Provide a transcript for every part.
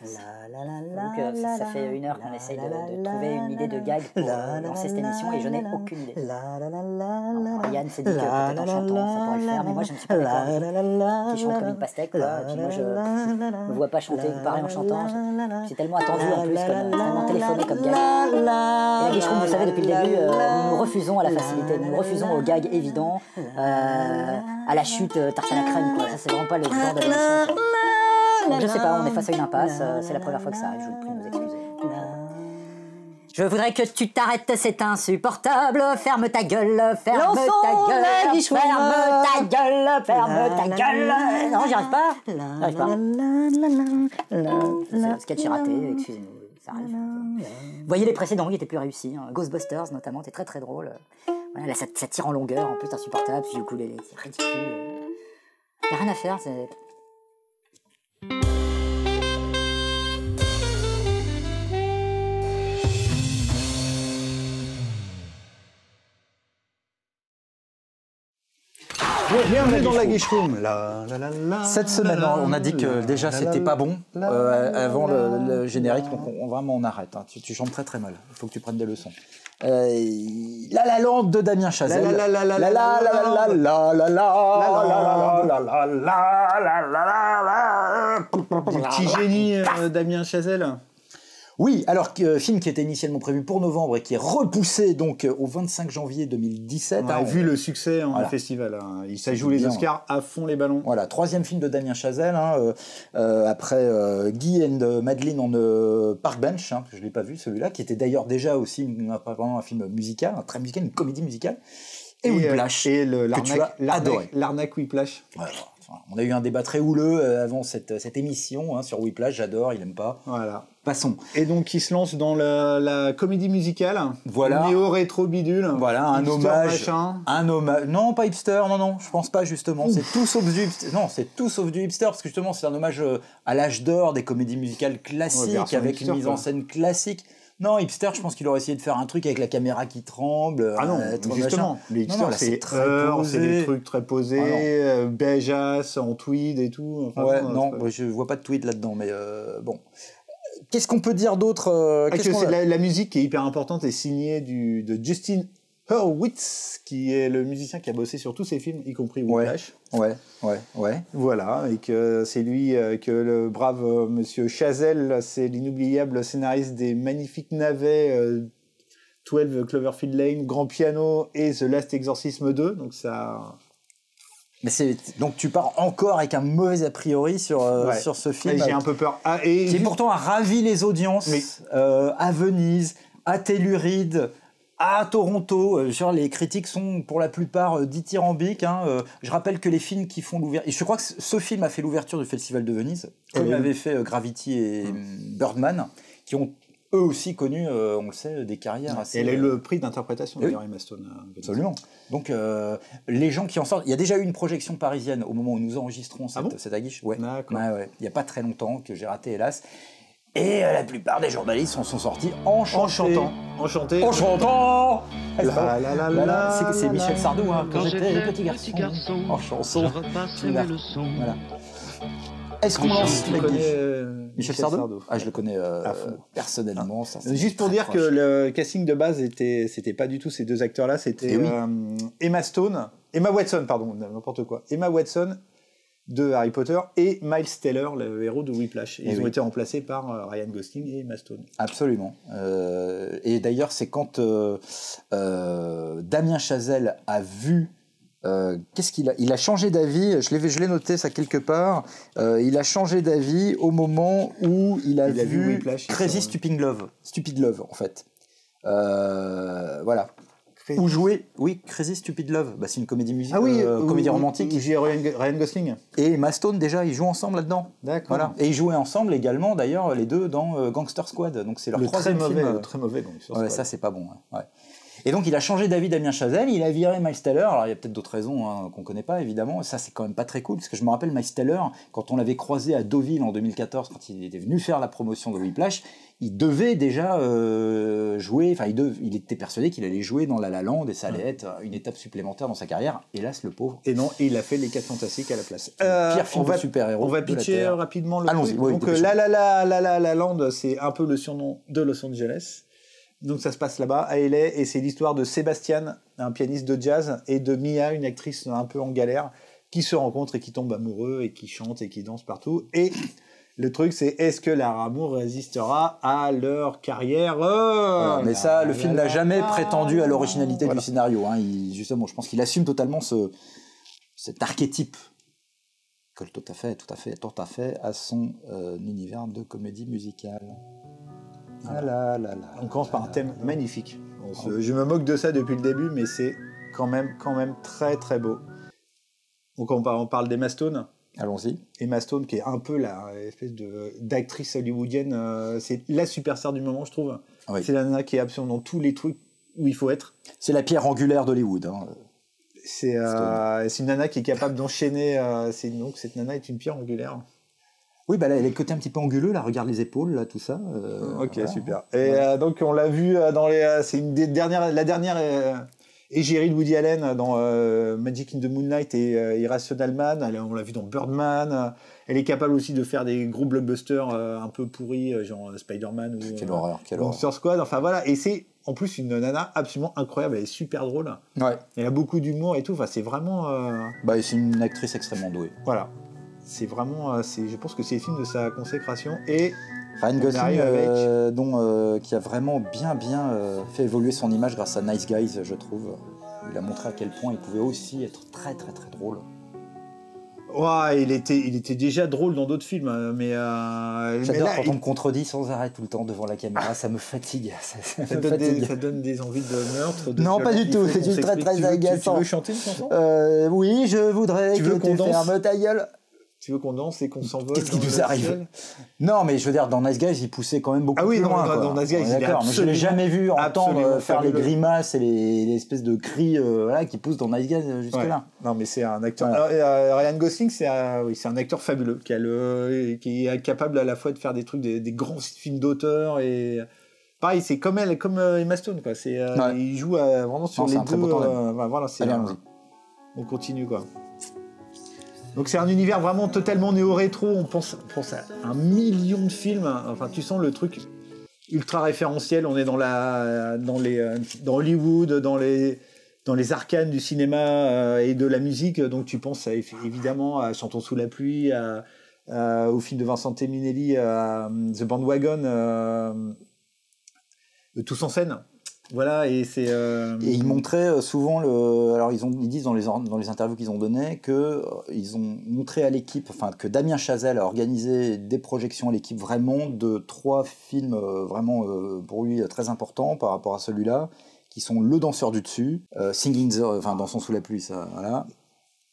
Donc ça fait 1 heure qu'on essaye de trouver une idée de gag pour lancer cette émission et je n'ai aucune idée. Yann s'est dit que peut-être en chantant ça pourrait le faire, mais moi je ne suis pas d'accord. Qui chante comme une pastèque, quoi. Et puis moi je me vois pas chanter ou parler en chantant. C'est tellement attendu en plus, tellement téléphoné comme gag. Et la Guicheroute, vous savez, depuis le début, nous refusons à la facilité, nous refusons au gag évident, à la chute tarte à la crème, quoi. Ça c'est vraiment pas le genre de l'émission. Donc je sais pas, on est face à une impasse, c'est la première fois que ça arrive, je vous prie de nous excuser. Je voudrais que tu t'arrêtes, c'est insupportable, ferme ta gueule, ferme ta gueule, ferme ta gueule, ferme ta gueule. Non, j'y arrive pas, j'arrive pas. C'est un sketch raté, excusez-nous, ça arrive. Vous voyez les précédents, ils étaient plus réussis, hein. Ghostbusters notamment, c'était très très drôle. Voilà, là ça tire en longueur, en plus c'est insupportable, puis du coup c'est ridicule. Y'a rien à faire, c'est... Bienvenue dans la Guicheroute. Cette semaine, on a dit que déjà c'était pas bon avant le générique, donc vraiment on arrête. Hein. Tu chantes très très mal, il faut que tu prennes des leçons. La La Land de Damien Chazelle. La La La La La La La La La La. Du petit génie Damien Chazelle. Oui, alors film qui était initialement prévu pour novembre et qui est repoussé donc au 25 janvier 2017. On a vu le succès en festival. Hein. Ça joue les Oscars à fond les ballons. Voilà, 3e film de Damien Chazelle, hein, après Guy and Madeline on Park Bench, hein, que je l'ai pas vu celui-là, qui était d'ailleurs déjà aussi apparemment un film musical, un très musical, une comédie musicale. Et Whiplash, et l'arnaque Whiplash. Voilà. On a eu un débat très houleux avant cette émission hein, sur Whiplash, j'adore, il aime pas. Voilà. Passons. Et donc il se lance dans la comédie musicale. Voilà. Néo-rétro bidule. Voilà, un hommage. Non, pas hipster, non, je pense pas justement. Ouf. C'est tout sauf du hipster. Non, c'est tout sauf du hipster parce que justement c'est un hommage à l'âge d'or des comédies musicales classiques avec une mise en scène classique. Non, hipster, je pense qu'il aurait essayé de faire un truc avec la caméra qui tremble. Ah non, justement. Les hipsters, c'est des trucs très posés, beigeasse, en tweed et tout. Enfin, ouais, non, je vois pas de tweed là-dedans, mais bon. Qu'est-ce qu'on peut dire d'autre la musique qui est hyper importante est signée de Justin Hurwitz, qui est le musicien qui a bossé sur tous ses films, y compris Whiplash. Ouais. Voilà, et que c'est lui que le brave monsieur Chazelle, c'est l'inoubliable scénariste des magnifiques navets 12 Cloverfield Lane, Grand Piano et The Last Exorcism 2, donc ça... Mais donc tu pars encore avec un mauvais a priori sur ce film. J'ai un peu peur. Qui pourtant a ravi les audiences à Venise, à Telluride, à Toronto. Genre, les critiques sont pour la plupart dithyrambiques. Hein. Je rappelle que les films qui font l'ouverture... Je crois que ce film a fait l'ouverture du Festival de Venise, comme l'avaient fait Gravity et Birdman, qui ont eux aussi connu, on le sait, des carrières assez... Et elle a eu le prix d'interprétation, d'ailleurs, Emma Stone. Absolument. Donc, les gens qui en sortent... Il y a déjà eu une projection parisienne au moment où nous enregistrons cette aguiche. Ouais. D'accord. Ouais. Il n'y a pas très longtemps, que j'ai raté, hélas. Et la plupart des journalistes en sont sortis en chantant. C'est Michel Sardou, hein, quand j'étais petit garçon. En chanson. Voilà. Est-ce qu'on lance Michel Sardou? Ah, je le connais personnellement. Ça, juste pour dire que le casting de base c'était pas du tout ces deux acteurs-là, c'était Emma Watson, n'importe quoi. Emma Watson de Harry Potter et Miles Teller, le héros de Whiplash. Ils ont été remplacés par Ryan Gosling et Emma Stone. Absolument. Et d'ailleurs, c'est quand Damien Chazelle a vu qu'est-ce qu'il a ? Il a changé d'avis, je l'ai noté ça quelque part, il a changé d'avis au moment où il a vu Whiplash, Crazy Stupid Love en fait. Voilà. Où jouer, Crazy Stupid Love, c'est une comédie musicale, comédie romantique. Où j'ai Ryan Gosling. Et Emma Stone déjà, ils jouent ensemble là-dedans. D'accord. Voilà. Et ils jouaient ensemble également d'ailleurs les deux dans Gangster Squad, donc c'est leur troisième film. Très mauvais Gangster Squad. Ouais, ça c'est pas bon. Ouais. Et donc il a changé d'avis Damien Chazelle, il a viré Miles Teller. Alors il y a peut-être d'autres raisons hein, qu'on connaît pas évidemment. Ça c'est quand même pas très cool parce que je me rappelle Miles Teller quand on l'avait croisé à Deauville en 2014 quand il était venu faire la promotion de Whiplash, il devait déjà jouer. Enfin il était persuadé qu'il allait jouer dans La La Land et ça allait être une étape supplémentaire dans sa carrière. Hélas le pauvre. Et non, il a fait Les 4 Fantastiques à la place. Pire film de super-héros. On va pitcher rapidement le Allons-y, truc. oui, Donc La Land, c'est un peu le surnom de Los Angeles. Donc ça se passe là-bas, à LA, et c'est l'histoire de Sébastien, un pianiste de jazz, et de Mia, une actrice un peu en galère, qui se rencontrent et qui tombent amoureux, et qui chantent et qui dansent partout. Et le truc, c'est est-ce que leur amour résistera à leur carrière mais ça, le film n'a jamais prétendu à l'originalité du scénario. Hein. Justement, je pense qu'il assume totalement cet archétype colle tout à fait à son univers de comédie musicale. On commence par un thème magnifique. Je me moque de ça depuis le début, mais c'est quand même très très beau. Donc on parle d'Emma Stone. Allons-y. Emma Stone, qui est un peu la espèce d'actrice hollywoodienne, c'est la superstar du moment, je trouve. Oui. C'est la nana qui est absolument dans tous les trucs où il faut être. C'est la pierre angulaire d'Hollywood. Hein. C'est une nana qui est capable d'enchaîner. Donc cette nana est une pierre angulaire. Oui, bah là, elle est le côté un petit peu anguleux, là, regarde les épaules, là, tout ça. Ok, voilà. Super. Et donc, on l'a vu dans c'est la dernière égérie de Woody Allen dans Magic in the Moonlight et Irrational Man. On l'a vu dans Birdman. Elle est capable aussi de faire des gros blockbusters un peu pourris, genre Spider-Man ou quelle horreur. Monster Squad. Enfin, voilà. Et c'est en plus une nana absolument incroyable. Elle est super drôle. Ouais. Elle a beaucoup d'humour et tout. Enfin, c'est vraiment... Bah, c'est une actrice extrêmement douée. Voilà. C'est vraiment, je pense que c'est le film de sa consécration. Et Ryan Gosling, qui a vraiment bien fait évoluer son image grâce à Nice Guys, je trouve. Il a montré à quel point il pouvait aussi être très très très drôle. Ouais, il était déjà drôle dans d'autres films, mais j'adore quand on me contredit sans arrêt tout le temps devant la caméra, ça me fatigue. Ça donne des envies de meurtre. Non, pas du tout, c'est juste très très agaçant. Tu veux chanter une chanson? Oui, je voudrais que tu fermes ta gueule. Tu veux qu'on danse et qu'on s'envole? Qu'est-ce qui nous arrive? Non, mais je veux dire, dans Nice Guys, il poussait quand même beaucoup plus loin. Dans Nice Guys, d'accord, mais je l'ai jamais vu entendre faire les grimaces et les espèces de cris qui poussent dans Nice Guys jusque-là. Non, mais c'est un acteur. Alors, Ryan Gosling, c'est un acteur fabuleux qui est capable à la fois de faire des trucs, des grands films d'auteur et. Pareil, c'est comme Emma Stone, quoi. Il joue vraiment sur les deux. Voilà, allez, on continue, quoi. Donc c'est un univers vraiment totalement néo-rétro, on pense à un million de films, enfin tu sens le truc ultra référentiel, on est dans Hollywood, dans les arcanes du cinéma et de la musique, donc tu penses évidemment à Chantons sous la pluie, au film de Vincente Minelli, The Bandwagon, Tous en scène. Voilà, et c'est. Et ils montraient souvent alors ils disent dans les interviews qu'ils ont données que ils ont montré à l'équipe, enfin que Damien Chazelle a organisé des projections à l'équipe vraiment de 3 films vraiment pour lui très importants par rapport à celui-là, qui sont Le Danseur du dessus, Dansons sous la pluie, ça, voilà.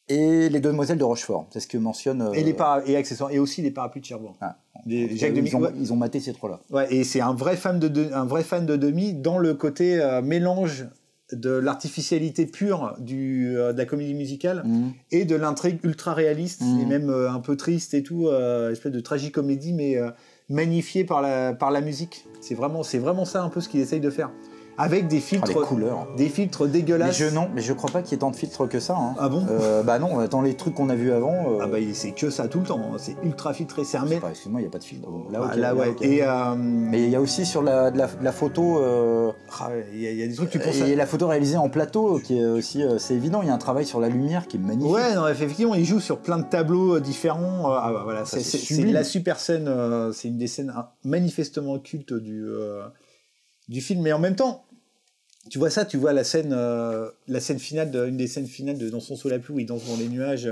Et Les Demoiselles de Rochefort, c'est ce que mentionne. Et accessoires, et aussi les Parapluies de Cherbourg. Ils ont maté ces 3-là. Ouais, et c'est un vrai fan de Demy dans le côté mélange de l'artificialité pure de la comédie musicale et de l'intrigue ultra réaliste et même un peu triste et tout, espèce de tragicomédie mais magnifiée par la musique. C'est vraiment ça un peu ce qu'il essaye de faire. Avec des filtres, des filtres dégueulasses. Mais je crois pas qu'il y ait tant de filtres que ça. Hein. Ah bon? Bah non, dans les trucs qu'on a vus avant. Ah bah c'est que ça tout le temps. C'est ultra filtré. Excuse-moi, il n'y a pas de filtre. Là, ouais. Okay. Mais il y a aussi sur la photo. Il y a des trucs que tu penses. Et la photo réalisée en plateau, qui est aussi, c'est évident. Il y a un travail sur la lumière qui est magnifique. Ouais, non, effectivement, il joue sur plein de tableaux différents. Voilà, c'est la super scène. C'est une des scènes manifestement cultes du film, mais en même temps. Tu vois ça, tu vois la scène finale, une des scènes finales de Dansons sous la pluie où ils dansent dans les nuages,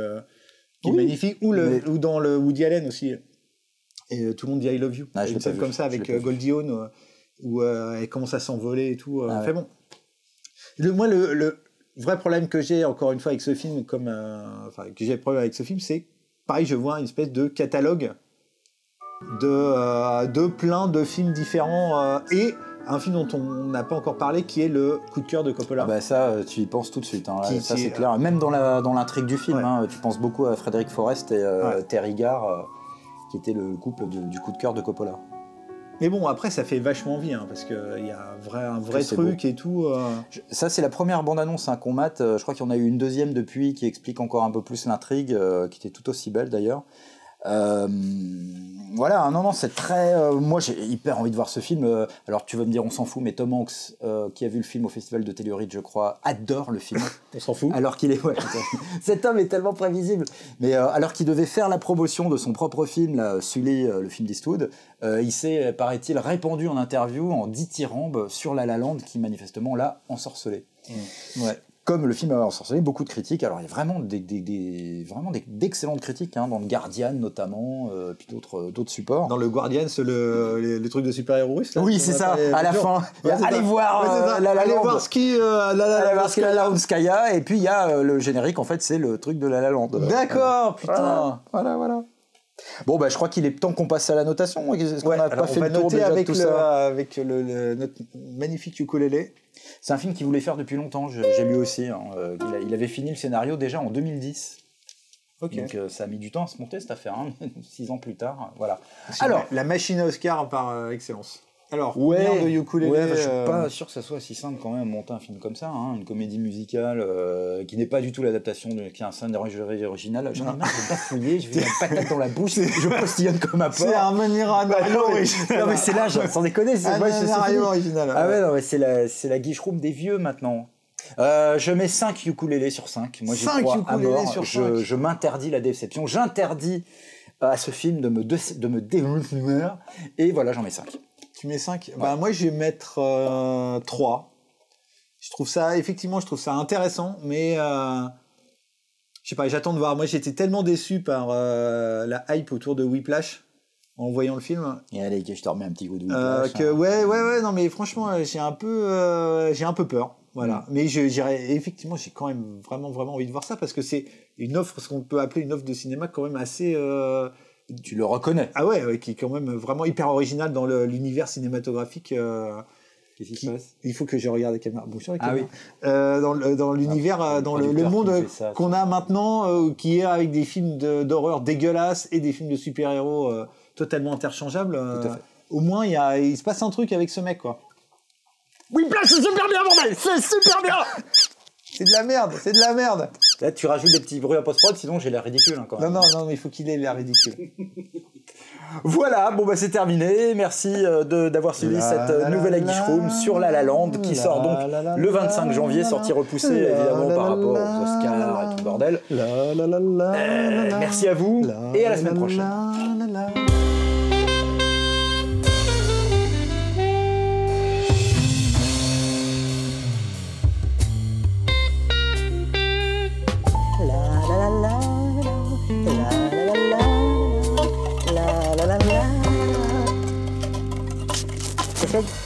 qui est magnifique, ou dans le Woody Allen aussi. Et tout le monde dit I love you. Une scène comme ça avec Goldie Hawn où elle commence à s'envoler et tout. Bon. Moi, le vrai problème que j'ai encore une fois avec ce film, c'est pareil, je vois une espèce de catalogue de plein de films différents et un film dont on n'a pas encore parlé, qui est le coup de cœur de Coppola. Ah bah ça, tu y penses tout de suite. Hein. Ça, c'est clair. Même dans l'intrigue du film, hein, tu penses beaucoup à Frédéric Forrest et Terry Garr, qui était le couple du coup de cœur de Coppola. Mais bon, après, ça fait vachement envie, hein, parce qu'il y a un vrai truc beau. Et tout. Ça, c'est la première bande-annonce qu'on mate. Je crois qu'il y en a eu une deuxième depuis qui explique encore un peu plus l'intrigue, qui était tout aussi belle d'ailleurs. Voilà, non, c'est très... moi, j'ai hyper envie de voir ce film. Alors, tu vas me dire, on s'en fout, mais Tom Hanks, qui a vu le film au Festival de Telluride, je crois, adore le film. On s'en fout. Alors qu'il est... Ouais, cet homme est tellement prévisible. Mais alors qu'il devait faire la promotion de son propre film, là, Sully, le film d'Eastwood, il s'est, paraît-il, répandu en interview en dithyrambe sur La La Land, qui manifestement l'a ensorcelé. Ouais. Comme le film a ensorcelé, beaucoup de critiques. Alors, il y a vraiment d'excellentes critiques, hein, dans le Guardian notamment, puis d'autres supports. Dans le Guardian, c'est le truc de super-héros russe. Oui, c'est ça, à la fin. Allez voir allez voir La La Landskaya, et puis il y a le générique, en fait, c'est le truc de La La Land. D'accord, putain. Voilà. Bon, bah, je crois qu'il est temps qu'on passe à la notation. Est-ce qu'on n'a pas fait le tour déjà de tout ça avec notre magnifique ukulélé. C'est un film qu'il voulait faire depuis longtemps, j'ai lu aussi. Hein. Il avait fini le scénario déjà en 2010. Okay. Donc ça a mis du temps à se monter cette affaire, hein. 6 ans plus tard. Voilà. Alors, la machine à Oscar par excellence. Alors, de ukulélé, je suis pas sûr que ça soit si simple quand même monter un film comme ça, hein, une comédie musicale qui n'est pas du tout l'adaptation qui est un scénario original. J'en ai marre de bafouiller, je vais la patate dans la bouche, je postillonne comme un porc. C'est un scénario original. Non mais c'est là, sans déconner, c'est un scénario original. Ah ouais, non mais c'est la guiche-room des vieux maintenant. Je mets 5 ukulélés sur 5. Moi j'y crois à mort. Je m'interdis la déception. J'interdis à ce film de me délumer. Et voilà, j'en mets 5. Tu mets 5 ? Ouais. Bah, moi, je vais mettre 3. Je trouve ça intéressant, mais je sais pas, j'attends de voir. Moi, j'étais tellement déçu par la hype autour de Whiplash en voyant le film. Et allez, je te remets un petit coup de Whiplash. Ouais, non, mais franchement, j'ai un peu peur. Voilà. Mais effectivement, j'ai quand même vraiment envie de voir ça parce que c'est une offre, ce qu'on peut appeler une offre de cinéma quand même assez. Tu le reconnais. Ah ouais, qui est quand même vraiment hyper original dans l'univers cinématographique. Qu'est-ce qui se passe ? Il faut que je regarde la caméra. Bonjour la caméra. Ah oui. Dans l'univers, dans le monde qu'on a maintenant, qui est avec des films d'horreur dégueulasses et des films de super-héros totalement interchangeables. Au moins, il se passe un truc avec ce mec, quoi. Whiplash, c'est super bien, bordel ! C'est super bien. C'est de la merde. Là, tu rajoutes des petits bruits en post-prod, sinon j'ai l'air ridicule. Hein, quand même. Non, mais il faut qu'il ait l'air ridicule. Voilà, bon bah c'est terminé. Merci d'avoir suivi cette nouvelle Guiche Room sur La La Land qui sort donc le 25 janvier, sortie repoussée évidemment par rapport aux Oscars et tout le bordel. Merci à vous et à la semaine prochaine.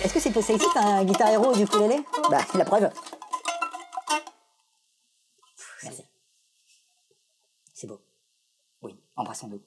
Est-ce que ça excite un guitar héros du ukulélé ? Bah, la preuve. Merci. C'est beau. Oui, embrassons-nous.